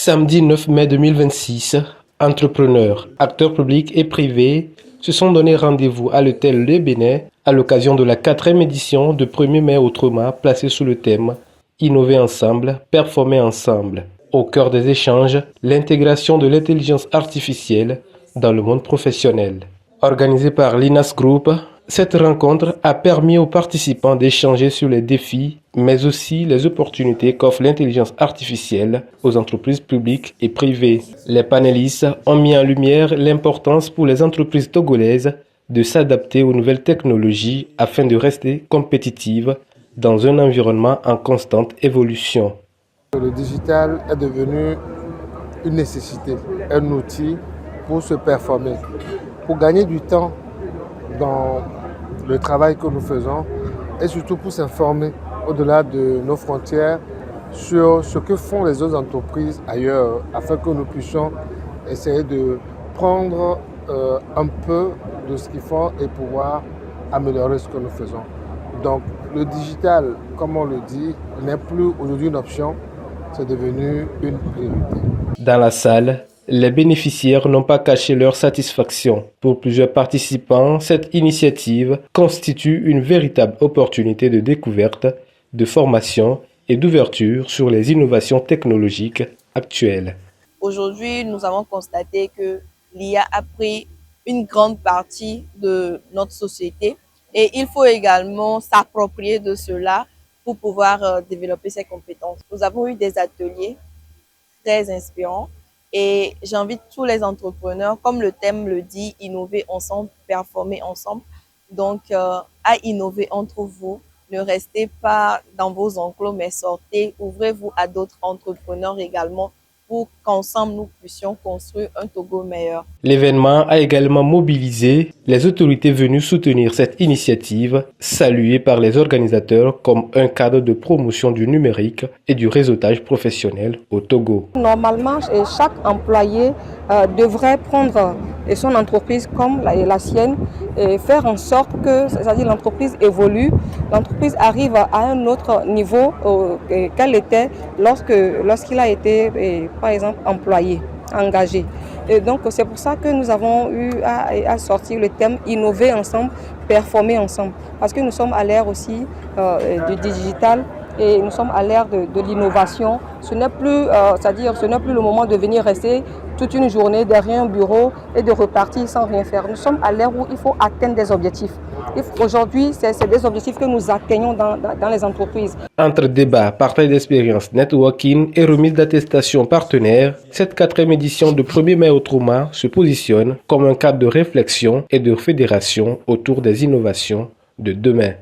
Samedi 9 mai 2026, entrepreneurs, acteurs publics et privés se sont donné rendez-vous à l'hôtel Le Bénin à l'occasion de la 4e édition de 1er mai au Troma placée sous le thème « Innover ensemble, performer ensemble ». Au cœur des échanges, l'intégration de l'intelligence artificielle dans le monde professionnel. Organisée par l'INAS Group, cette rencontre a permis aux participants d'échanger sur les défis, mais aussi les opportunités qu'offre l'intelligence artificielle aux entreprises publiques et privées. Les panélistes ont mis en lumière l'importance pour les entreprises togolaises de s'adapter aux nouvelles technologies afin de rester compétitives dans un environnement en constante évolution. Le digital est devenu une nécessité, un outil pour se performer, pour gagner du temps dans le travail que nous faisons et surtout pour s'informer au-delà de nos frontières sur ce que font les autres entreprises ailleurs afin que nous puissions essayer de prendre un peu de ce qu'ils font et pouvoir améliorer ce que nous faisons. Donc le digital, comme on le dit, n'est plus aujourd'hui une option, c'est devenu une priorité. Dans la salle, les bénéficiaires n'ont pas caché leur satisfaction. Pour plusieurs participants, cette initiative constitue une véritable opportunité de découverte, de formation et d'ouverture sur les innovations technologiques actuelles. Aujourd'hui, nous avons constaté que l'IA a pris une grande partie de notre société et il faut également s'approprier de cela pour pouvoir développer ses compétences. Nous avons eu des ateliers très inspirants et j'invite tous les entrepreneurs, comme le thème le dit, innover ensemble, performer ensemble. Donc, à innover entre vous. Ne restez pas dans vos enclos, mais sortez, ouvrez-vous à d'autres entrepreneurs également pour qu'ensemble nous puissions construire un Togo meilleur. L'événement a également mobilisé les autorités venues soutenir cette initiative, saluée par les organisateurs comme un cadre de promotion du numérique et du réseautage professionnel au Togo. Normalement, chaque employé devrait prendre son entreprise comme la sienne et faire en sorte que, c'est-à-dire l'entreprise évolue, l'entreprise arrive à un autre niveau qu'elle était lorsqu'il a été, par exemple, employé, engagé. Et donc c'est pour ça que nous avons eu à sortir le thème innover ensemble, performer ensemble, parce que nous sommes à l'ère aussi du digital. Et nous sommes à l'ère de l'innovation. Ce n'est plus, ce n'est plus le moment de venir rester toute une journée derrière un bureau et de repartir sans rien faire. Nous sommes à l'ère où il faut atteindre des objectifs. Aujourd'hui, c'est des objectifs que nous atteignons dans les entreprises. Entre débats, partage d'expérience, networking et remise d'attestations partenaires, cette 4e édition de 1er mai au Troma se positionne comme un cadre de réflexion et de fédération autour des innovations de demain.